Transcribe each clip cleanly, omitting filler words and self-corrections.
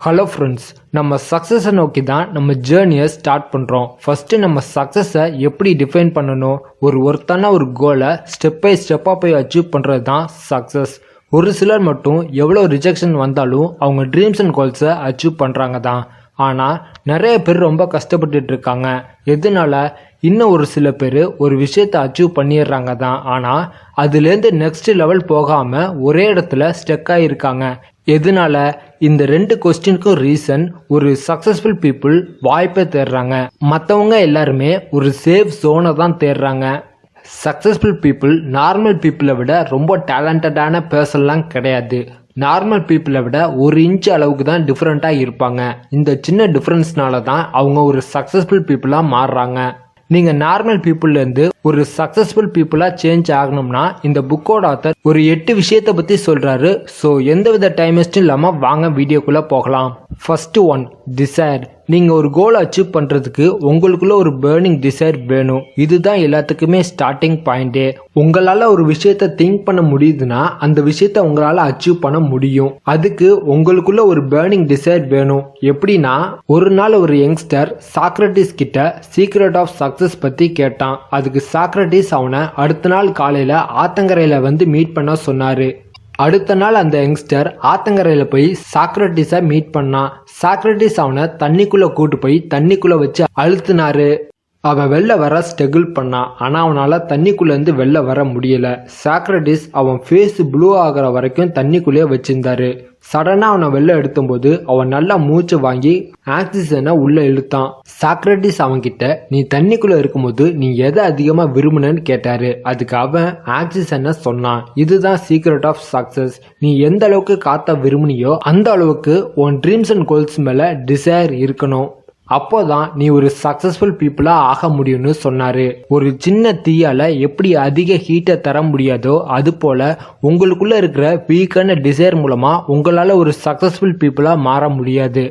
Hello friends, நம்ம சக்ஸஸை நோக்கி தான் நம்ம ஜேர்னியை ஸ்டார்ட் பண்ணுறோம். ஃபஸ்ட்டு நம்ம சக்ஸஸை எப்படி டிஃபைன் பண்ணணும், ஒருத்தான ஒரு கோலை ஸ்டெப் பை ஸ்டெப்பாக போய் அச்சீவ் பண்ணுறது தான் சக்ஸஸ். ஒரு சிலர் மட்டும் எவ்வளோ ரிஜெக்ஷன் வந்தாலும் அவங்க ட்ரீம்ஸ் அண்ட் கோல்ஸை அச்சீவ் பண்ணுறாங்க தான். ஆனால் நிறைய பேர் ரொம்ப கஷ்டப்பட்டுட்டு இருக்காங்க. எதனால? இன்னும் ஒரு சில பேர் ஒரு விஷயத்தை அச்சீவ் பண்ணிடுறாங்க தான், ஆனால் அதுலேருந்து நெக்ஸ்ட் லெவல் போகாமல் ஒரே இடத்துல ஸ்டக் ஆகியிருக்காங்க. எதனால? இந்த ரெண்டு கொஸ்டினுக்கும் ரீசன், ஒரு சக்ஸஸ்ஃபுல் பீப்புள் வாய்ப்பை தேடுறாங்க, மற்றவங்க எல்லாருமே ஒரு சேஃப் ஜோனை தான் தேடுறாங்க. சக்ஸஸ்ஃபுல் பீப்புள் நார்மல் பீப்புளை விட ரொம்ப டேலண்டடான பர்சன்லாம் கிடையாது. நார்மல் பீப்புளை விட ஒரு இன்ச் அளவுக்கு தான் டிஃப்ரெண்ட்டாக இருப்பாங்க. இந்த சின்ன டிஃப்ரென்ஸ்னால தான் அவங்க ஒரு சக்ஸஸ்ஃபுல் பீப்புளாக மாறுறாங்க. நீங்கள் நார்மல் பீப்புள்லேருந்து ஒரு சக்ஸஸ்ஃபுல் பீப்புளாக சேஞ்ச் ஆகணும்னா இந்த புக்கோட ஆத்தர் ஒரு 8 விஷயத்தை பற்றி சொல்கிறாரு. ஸோ எந்தவித டைம் வேஸ்ட்டும் இல்லாமல் வாங்க வீடியோக்குள்ளே போகலாம். First one, desire. நீங்கள் ஒரு கோலை அச்சீவ் பண்ணுறதுக்கு உங்களுக்குள்ள ஒரு பேர்னிங் டிசைர் வேணும். இதுதான் எல்லாத்துக்குமே ஸ்டார்டிங் பாயிண்டே. உங்களால் ஒரு விஷயத்தை திங்க் பண்ண முடியுதுன்னா அந்த விஷயத்த உங்களால் அச்சீவ் பண்ண முடியும். அதுக்கு உங்களுக்குள்ள ஒரு பேர்னிங் டிசைர் வேணும். எப்படின்னா, ஒரு நாள் ஒரு யங்ஸ்டர் சாக்ரட்டிஸ் கிட்ட சீக்ரெட் ஆஃப் சக்சஸ் பற்றி கேட்டான். அதுக்கு சாக்ரட்டிஸ் அவனை அடுத்த நாள் காலையில் ஆத்தங்கரையில் வந்து மீட் பண்ண சொன்னார். அடுத்த நாள் அந்த யங்ஸ்டர் ஆத்தங்கரையில் போய் சாக்ரட்டிஸை மீட் பண்ணான். சாக்ரட்டிஸ் அவனை தண்ணிக்குள்ளே கூட்டு போய் தண்ணிக்குள்ளே வச்சு அழுத்தினாரு. அவன் வெளில வர ஸ்ட்ரகிள் பண்ணான், ஆனால் அவனால் தண்ணிக்குள்ளேருந்து வெளில வர முடியலை. சாக்ரட்டிஸ் அவன் ஃபேஸ் ப்ளூ ஆகிற வரைக்கும் தண்ணிக்குள்ளேயே வச்சிருந்தாரு. சடனாக அவனை வெளில எடுத்தும்போது அவன் நல்லா மூச்சு வாங்கி ஆக்சிஜனை உள்ளே இழுத்தான். சாக்ரட்டிஸ் அவன்கிட்ட, நீ தண்ணிக்குள்ளே இருக்கும்போது நீ எதை அதிகமாக விரும்புனன்னு கேட்டாரு. அதுக்கு அவன் ஆக்சிஜனை சொன்னான். இதுதான் சீக்ரெட் ஆஃப் சக்ஸஸ். நீ எந்த அளவுக்கு காத்த விரும்புனியோ அந்த அளவுக்கு உன் ட்ரீம்ஸ் அண்ட் கோல்ஸ் மேலே டிசைர் இருக்கணும். அப்போதான் நீ ஒரு சக்சஸ்ஃபுல் பீப்புளா ஆக முடியும்னு சொன்னாரு. ஒரு சின்ன தீயால எப்படி அதிக ஹீட்டை தர முடியாதோ அது போல உங்களுக்குள்ள இருக்கிற வீக்கான டிசைர் மூலமா உங்களால ஒரு சக்சஸ்ஃபுல் பீப்புளா மாற முடியாது.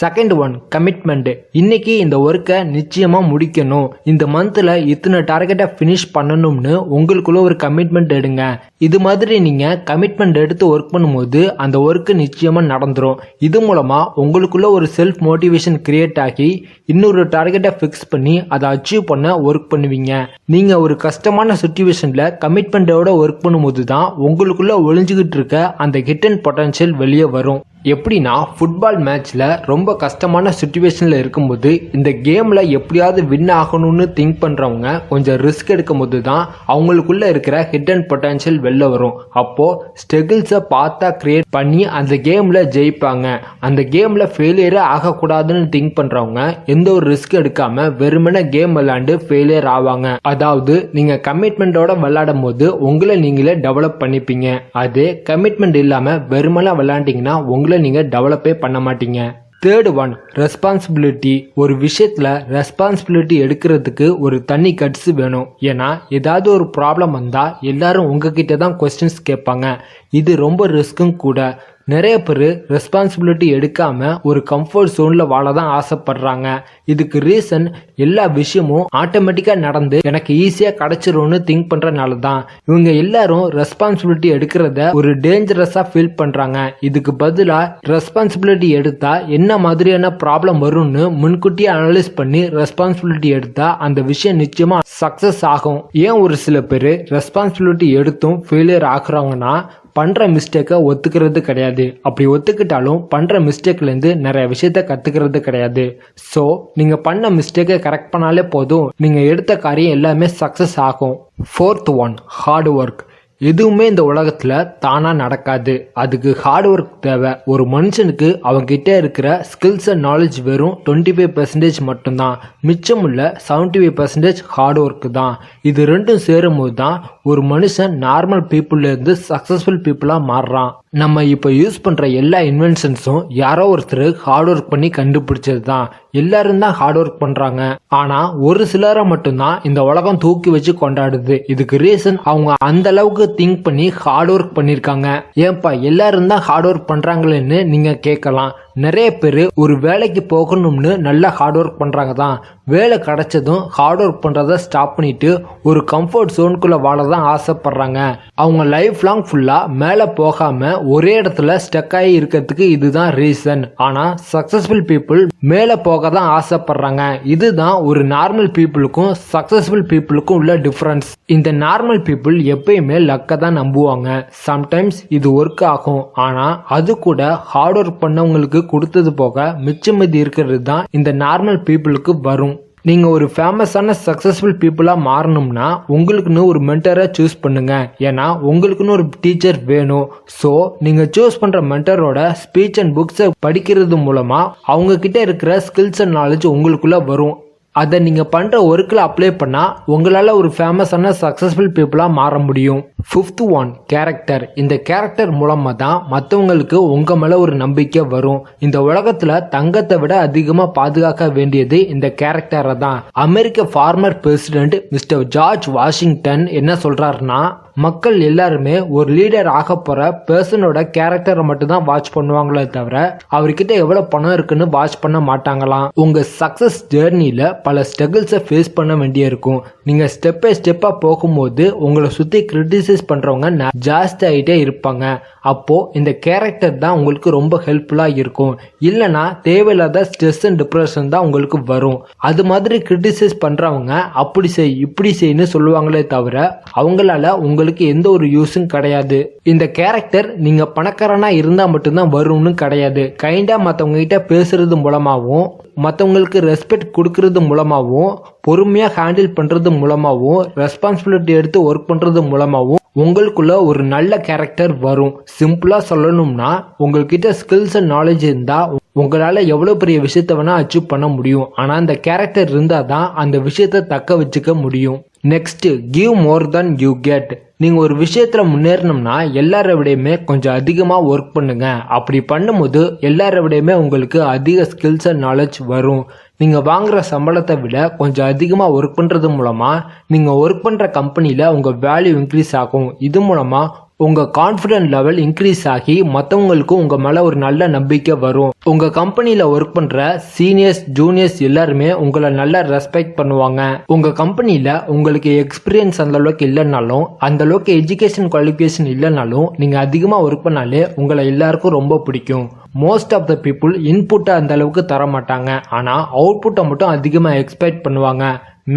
Second one, commitment. இன்னைக்கு இந்த ஒர்க்கை நிச்சயமா முடிக்கணும், இந்த மந்த்ல இத்தனை டார்கெட்டை ஃபினிஷ் பண்ணணும்னு உங்களுக்குள்ள ஒரு கமிட்மெண்ட் எடுங்க. இது மாதிரி நீங்க கமிட்மெண்ட் எடுத்து ஒர்க் பண்ணும்போது அந்த ஒர்க்கு நிச்சயமா நடந்துரும். இது மூலமா உங்களுக்குள்ள ஒரு செல்ஃப் மோட்டிவேஷன் கிரியேட் ஆகி இன்னொரு டார்கெட்டை ஃபிக்ஸ் பண்ணி அதை அச்சீவ் பண்ண ஒர்க் பண்ணுவீங்க. நீங்க ஒரு கஷ்டமான சுச்சுவேஷன்ல கமிட்மெண்டோட ஒர்க் பண்ணும்போது தான் உங்களுக்குள்ள ஒளிஞ்சுக்கிட்டு இருக்க அந்த ஹிடன் பொட்டன்ஷியல் வெளியே வரும். எப்படின்னா, ஃபுட்பால் மேட்ச்ல ரொம்ப கஷ்டமான சுச்சுவேஷன்ல இருக்கும்போது இந்த கேம்ல எப்படியாவது வின் ஆகணும்னு திங்க் பண்றவங்க கொஞ்சம் ரிஸ்க் எடுக்கும் போது தான் அவங்களுக்குள்ள இருக்கிற ஹிடன் பொட்டன்ஷியல் வெளில வரும். அப்போ ஸ்ட்ரகிள்ஸை பார்த்தா கிரியேட் பண்ணி அந்த கேம்ல ஜெயிப்பாங்க. அந்த கேம்ல ஃபெயிலியரே ஆகக்கூடாதுன்னு திங்க் பண்றவங்க எந்த ஒரு ரிஸ்க் எடுக்காம வெறுமனே கேம் விளையாண்டு ஃபெயிலியர் ஆவாங்க. அதாவது நீங்க கமிட்மெண்டோட விளையாடும் போது உங்களை நீங்களே டெவலப் பண்ணிப்பீங்க. அதே கமிட்மெண்ட் இல்லாம வெறுமனே விளையாண்டீங்கன்னா உங்களை நீங்க டெவலப்பே பண்ண மாட்டீங்க. Third one, responsibility. ஒரு விஷயத்துல ரெஸ்பான்சிபிலிட்டி எடுக்கிறதுக்கு ஒரு தனி கட்ஸ் வேணும். ஏன்னா ஏதாவது ஒரு ப்ராப்ளம் வந்தா எல்லாரும் உங்ககிட்ட தான் கொஸ்டின்ஸ் கேட்பாங்க. இது ரொம்ப ரிஸ்க்கும் கூட. நிறைய பேர் ரெஸ்பான்சிபிலிட்டி எடுக்காம ஒரு கம்ஃபர்ட் ஜோன்ல வாழ தான் ஆசைப்படுறாங்க. இதுக்கு ரீசன், எல்லா விஷயமும் ஆட்டோமேட்டிக்கா நடந்து எனக்கு ஈஸியா கிடைச்சிரும்னு திங்க் பண்றதுனால தான். இவங்க எல்லாரும் ரெஸ்பான்சிபிலிட்டி எடுக்கிறத ஒரு டேஞ்சரஸா ஃபீல் பண்றாங்க. இதுக்கு பதிலா ரெஸ்பான்சிபிலிட்டி எடுத்தா என்ன மாதிரியான ப்ராப்ளம் வரும்னு முன்கூட்டியே அனலைஸ் பண்ணி ரெஸ்பான்சிபிலிட்டி எடுத்தா அந்த விஷயம் நிச்சயமா சக்சஸ் ஆகும். ஏன் ஒரு சில பேர் ரெஸ்பான்சிபிலிட்டி எடுத்தும் ஃபெயிலியர் ஆகுறாங்கன்னா, பண்ற மிஸ்டேக்கை ஒத்துக்கிறது கிடையாது. அப்படி ஒத்துக்கிட்டாலும் பண்ற மிஸ்டேக்லேருந்து நிறைய விஷயத்த கத்துக்கிறது கிடையாது. ஸோ நீங்க பண்ண மிஸ்டேக்கை கரெக்ட் பண்ணாலே போதும், நீங்க எடுத்த காரியம் எல்லாமே சக்சஸ் ஆகும். Fourth one, hard work. எதுவுமே இந்த உலகத்துல தானா நடக்காது, அதுக்கு ஹார்ட் ஒர்க் தேவை. ஒரு மனுஷனுக்கு அவங்கிட்ட இருக்கிற ஸ்கில்ஸ் அண்ட் நாலேஜ் வெறும் 25% மட்டும்தான். மிச்சமுள்ள 75% ஹார்ட் ஒர்க் தான். இது ரெண்டும் சேரும் போது தான் ஒரு மனுஷன் நார்மல் பீப்புள்ல இருந்து சக்சஸ்ஃபுல் பீப்புளா மாறுறான். நம்ம இப்போ யூஸ் பண்ற எல்லா இன்வென்ஷன்ஸும் யாரோ ஒருத்தர் ஹார்ட் ஒர்க் பண்ணி கண்டுபிடிச்சது தான். எல்லாரும் தான் ஹார்ட் ஒர்க் பண்றாங்க, ஆனா ஒரு சிலரை மட்டும்தான் இந்த உலகம் தூக்கி வச்சு கொண்டாடுது. இதுக்கு ரீசன், அவங்க அந்த அளவுக்கு திங்க் பண்ணி ஹார்ட் ஒர்க் பண்ணிருக்காங்க. ஏன்பா எல்லாரும் தான் ஹார்ட் ஒர்க் பண்றாங்களேன்னு நீங்க கேட்கலாம். நிறைய பேர் ஒரு வேலைக்கு போகணும்னு நல்லா ஹார்ட் ஒர்க் பண்ணுறாங்க தான். வேலை கிடைச்சதும் ஹார்ட் ஒர்க் பண்ணுறத ஸ்டாப் பண்ணிட்டு ஒரு கம்ஃபர்ட் ஜோனுக்குள்ளே வாழ தான் ஆசைப்படுறாங்க. அவங்க லைஃப் லாங் ஃபுல்லாக மேலே போகாமல் ஒரே இடத்துல ஸ்டக் ஆகி இருக்கிறதுக்கு இதுதான் ரீசன். ஆனால் சக்ஸஸ்ஃபுல் பீப்புள் மேலே போக தான் ஆசைப்படுறாங்க. இதுதான் ஒரு நார்மல் பீப்புளுக்கும் சக்ஸஸ்ஃபுல் பீப்புளுக்கும் உள்ள டிஃப்ரென்ஸ். இந்த நார்மல் பீப்புள் எப்பயுமே லக்கை தான் நம்புவாங்க. சம்டைம்ஸ் இது ஒர்க் ஆகும், ஆனால் அது கூட ஹார்ட் ஒர்க் பண்ணவங்களுக்கு கொடுத்தது போக மிச்சமதி இருக்கிறது தான் இந்த நார்மல் பீப்புளுக்கு வரும். நீங்க ஒரு ஃபேமஸான சக்சஸ்ஃபுல் பீப்புளா மாறணும்னா உங்களுக்குன்னு ஒரு மென்டரை சூஸ் பண்ணுங்க. ஏன்னா உங்களுக்குன்னு ஒரு டீச்சர் வேணும். ஸோ நீங்க சூஸ் பண்ற மென்டரோட ஸ்பீச் அண்ட் புக்ஸை படிக்கிறது மூலமா அவங்க கிட்ட இருக்கிற ஸ்கில்ஸ் அண்ட் நாலேஜ் உங்களுக்குள்ள வரும். அதை நீங்க பண்ற ஒர்க்கில் அப்ளை பண்ணா உங்களால ஒரு ஃபேமஸான சக்சஸ்ஃபுல் பீப்புளா மாற முடியும். 5th one, character. இந்த கேரக்டர் மூலமா தான் மற்றவங்களுக்கு உங்க மேல ஒரு நம்பிக்கை வரும். இந்த உலகத்துல தங்கத்தை விட அதிகமா பாதுகாக்க வேண்டியது இந்த கேரக்டரை தான். அமெரிக்க former president mister George Washington என்ன சொல்றாருன்னா, மக்கள் எல்லாருமே ஒரு லீடர் ஆக போற பர்சனோட கேரக்டரை மட்டும் தான் வாட்ச் பண்ணுவாங்களே தவிர அவர்கிட்ட எவ்வளவு பணம் இருக்குன்னு வாட்ச் பண்ண மாட்டாங்களாம். உங்க சக்சஸ் ஜேர்னில பல ஸ்ட்ரகிள்ஸை ஃபேஸ் பண்ண வேண்டியிருக்கும். நீங்க ஸ்டெப் பை ஸ்டெப்பா போகும்போது உங்களை சுத்தி கிரிட்டிசைஸ் பண்றவங்க ஜாஸ்தி ஆகிட்டே இருப்பாங்க. அப்போ இந்த கேரக்டர் தான் உங்களுக்கு ரொம்ப ஹெல்ப்ஃபுல்லா இருக்கும். இல்லைன்னா தேவையில்லாத ஸ்ட்ரெஸ் அண்ட் டிப்ரெஷன் தான் உங்களுக்கு வரும். அது மாதிரி கிரிட்டிசைஸ் பண்றவங்க அப்படி செய் இப்படி செய்யு சொல்லுவாங்களே தவிர அவங்களால உங்களுக்கு எந்த ஒரு யூஸும் கிடையாது. இந்த கேரக்டர் நீங்க பணக்காரனா இருந்தா மட்டும்தான் வரும்னு கிடையாது. கைண்டா மற்றவங்க கிட்ட பேசுறது மூலமாகவும் மற்றவங்களுக்கு ரெஸ்பெக்ட் கொடுக்கறது மூலமாகவும் பொறுமையா ஹேண்டில் பண்றது மூலமாகவும் ரெஸ்பான்சிபிலிட்டி எடுத்து ஒர்க் பண்றது மூலமாகவும் உங்களுக்குள்ள ஒரு நல்ல கேரக்டர் வரும். சிம்பிளா சொல்லணும்னா உங்ககிட்ட ஸ்கில்ஸ் அண்ட் நாலேஜ் இருந்தா உங்களால எவ்வளவு பெரிய விஷயத்த வேணா அச்சீவ் பண்ண முடியும். ஆனா அந்த கேரக்டர் இருந்தா தான் அந்த விஷயத்த தக்க வச்சுக்க முடியும். Next, give more then you get. நீங்க ஒரு விஷயத்துல முன்னேறணும்னா எல்லாரை விடையுமே கொஞ்சம் அதிகமா ஒர்க் பண்ணுங்க. அப்படி பண்ணும்போது எல்லாரை விடையுமே உங்களுக்கு அதிக ஸ்கில்ஸ் அண்ட் நாலேஜ் வரும். நீங்க வாங்குற சம்பளத்தை விட கொஞ்சம் அதிகமா ஒர்க் பண்றது மூலமா நீங்க ஒர்க் பண்ற கம்பெனில உங்க வேல்யூ இன்க்ரீஸ் ஆகும். இது மூலமா உங்க கான்ஃபிடன்ட் லெவல் இன்க்ரீஸ் ஆகி மற்றவங்களுக்கும் உங்க மேல ஒரு நல்ல நம்பிக்கை வரும். உங்க கம்பெனில ஒர்க் பண்ற சீனியர்ஸ் ஜூனியர்ஸ் எல்லாருமே உங்களை நல்லா ரெஸ்பெக்ட் பண்ணுவாங்க. உங்க கம்பெனில உங்களுக்கு எக்ஸ்பீரியன்ஸ் அந்த அளவுக்கு இல்லைனாலும் அந்த அளவுக்கு எஜுகேஷன் குவாலிஃபிகேஷன் இல்லைனாலும் நீங்க அதிகமா ஒர்க் பண்ணாலே உங்களை எல்லாருக்கும் ரொம்ப பிடிக்கும். மோஸ்ட் ஆஃப் த பீப்புள் இன்புட்டை அந்த அளவுக்கு தர மாட்டாங்க, ஆனா அவுட்புட்டை மட்டும் அதிகமா எக்ஸ்பெக்ட் பண்ணுவாங்க.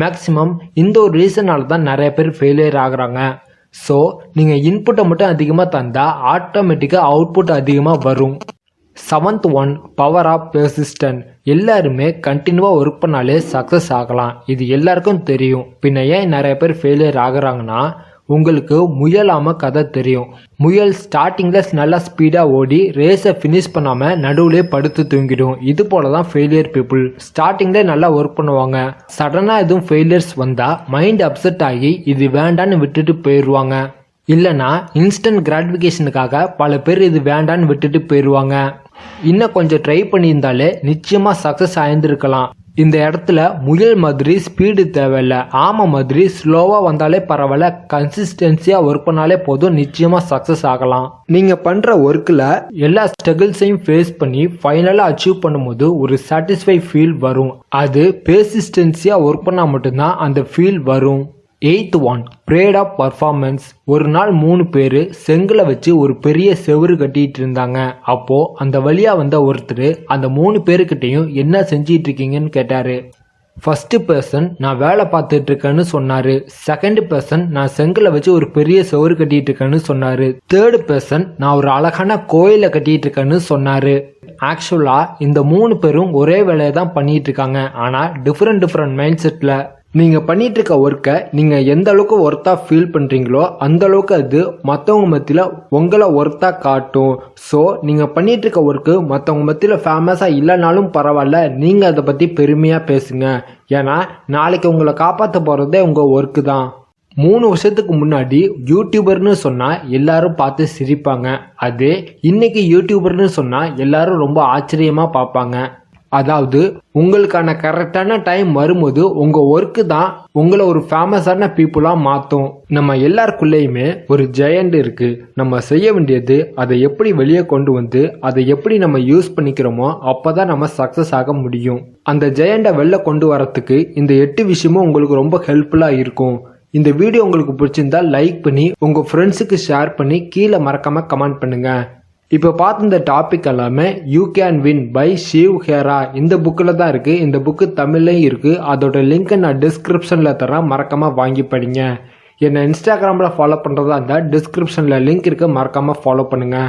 மேக்சிமம் இந்த ஒரு ரீசனால தான் நிறைய பேர் ஃபெயிலியர் ஆகுறாங்க. ஸோ நீங்கள் இன்புட்டை மட்டும் அதிகமாக தந்தால் ஆட்டோமேட்டிக்காக அவுட்புட் அதிகமாக வரும். 7th one, power of persistent. எல்லாருமே கண்டினியூவாக ஒர்க் பண்ணாலே சக்ஸஸ் ஆகலாம். இது எல்லாருக்கும் தெரியும். பின்ன ஏன் நிறைய பேர் ஃபெயிலியர் ஆகுறாங்கன்னா, உங்களுக்கு முயலாம கதை தெரியும். முயல் ஸ்டார்டிங்ல நல்லா ஸ்பீடா ஓடி ரேஸை ஃபினிஷ் பண்ணாம நடுவுலே படுத்து தூங்கிடும். இது போலதான் ஃபெயிலியர் பீப்புள். ஸ்டார்டிங்ல நல்லா ஒர்க் பண்ணுவாங்க, சடனா எதுவும் ஃபெயிலியர்ஸ் வந்தா மைண்ட் அப்செட் ஆகி இது வேண்டான்னு விட்டுட்டு போயிடுவாங்க. இல்லைன்னா இன்ஸ்டன்ட் கிராட்டிஃபிகேஷனுக்காக பல பேர் இது வேண்டான்னு விட்டுட்டு போயிடுவாங்க. இன்னும் கொஞ்சம் ட்ரை பண்ணியிருந்தாலே நிச்சயமா சக்சஸ் ஆயிருந்திருக்கலாம். இந்த இடத்துல முயல் மாதிரி ஸ்பீடு தேவையில்ல, ஆமை மாதிரி ஸ்லோவா வந்தாலே பரவாயில்ல, கன்சிஸ்டன்சியா ஒர்க் பண்ணாலே போதும், நிச்சயமா சக்சஸ் ஆகலாம். நீங்க பண்ற ஒர்க்ல எல்லா ஸ்ட்ரகிள்ஸையும் ஃபேஸ் பண்ணி ஃபைனலா அச்சீவ் பண்ணும்போது ஒரு சாட்டிஸ்ஃபை ஃபீல் வரும். அது பெர்சிஸ்டன்சியா ஒர்க் பண்ணா மட்டும்தான் அந்த ஃபீல் வரும். 8th one, prayed of performance. ஒரு நாள் 3 பேர் செங்கலை வச்சு ஒரு பெரிய செவுறு கட்டிட்டு இருந்தாங்க. அப்போ அந்த வழியா வந்த ஒருத்தர் அந்த 3 பேருக்கிட்டையும் என்ன செஞ்சிட்டு இருக்கீங்கன்னு கேட்டாரு. ஃபர்ஸ்ட் பர்சன் நான் வேலை பார்த்துட்டு இருக்கேன்னு சொன்னாரு. செகண்ட் பர்சன் நான் செங்கலை வச்சு ஒரு பெரிய செவுறு கட்டிட்டு இருக்கேன்னு சொன்னாரு. தேர்ட் பர்சன் நான் ஒரு அழகான கோயிலை கட்டிட்டு இருக்கேன்னு சொன்னாரு. ஆக்சுவலா இந்த 3 பேரும் ஒரே வேலையை தான் பண்ணிட்டு இருக்காங்க, ஆனா டிஃப்ரெண்ட் மைண்ட் செட்ல. நீங்க பண்ணிட்டு இருக்க ஒர்க்கை நீங்க எந்த அளவுக்கு ஒர்த்தா ஃபீல் பண்றீங்களோ அந்த அளவுக்கு அது மற்றவங்க மத்தியில உங்களை ஒர்த்தா காட்டும். ஸோ நீங்க பண்ணிட்டு இருக்க ஒர்க்கு மற்றவங்க மத்தியில ஃபேமஸா இல்லைனாலும் பரவாயில்ல, நீங்க அதை பத்தி பெருமையா பேசுங்க. ஏன்னா நாளைக்கு உங்களை காப்பாற்ற போறதே உங்க ஒர்க்கு தான். 3 வருஷத்துக்கு முன்னாடி யூடியூபர்னு சொன்னா எல்லாரும் பார்த்து சிரிப்பாங்க. அது இன்னைக்கு யூடியூபர்னு சொன்னா எல்லாரும் ரொம்ப ஆச்சரியமா பார்ப்பாங்க. அதாவது உங்களுக்கான கரெக்டான டைம் வரும்போது உங்க ஒர்க்கு தான் உங்களை ஒரு ஃபேமஸான பீப்புளா மாத்தும். நம்ம எல்லாருக்குள்ளேயுமே ஒரு ஜெயண்ட் இருக்கு. நம்ம செய்ய வேண்டியது அதை எப்படி வெளியே கொண்டு வந்து அதை எப்படி நம்ம யூஸ் பண்ணிக்கிறோமோ அப்பதான் நம்ம சக்சஸ் ஆக முடியும். அந்த ஜெயண்டை வெளில கொண்டு வரத்துக்கு இந்த 8 விஷயமும் உங்களுக்கு ரொம்ப ஹெல்ப்ஃபுல்லா இருக்கும். இந்த வீடியோ உங்களுக்கு பிடிச்சிருந்தா லைக் பண்ணி உங்க ஃப்ரெண்ட்ஸுக்கு ஷேர் பண்ணி கீழே மறக்காம கமெண்ட் பண்ணுங்க. இப்போ பார்த்து இந்த டாபிக் எல்லாமே you can win by Shiv Khera இந்த புக்கில் தான் இருக்கு. இந்த புக்கு தமிழ்லையும் இருக்கு. அதோட லிங்க் நான் டிஸ்கிரிப்ஷன்ல தரேன், மறக்காம வாங்கி படிங்க. என்னை இன்ஸ்டாகிராமில் ஃபாலோ பண்ணுறதா இருந்தால் டிஸ்கிரிப்ஷனில் லிங்க் இருக்கு, மறக்காம ஃபாலோ பண்ணுங்க.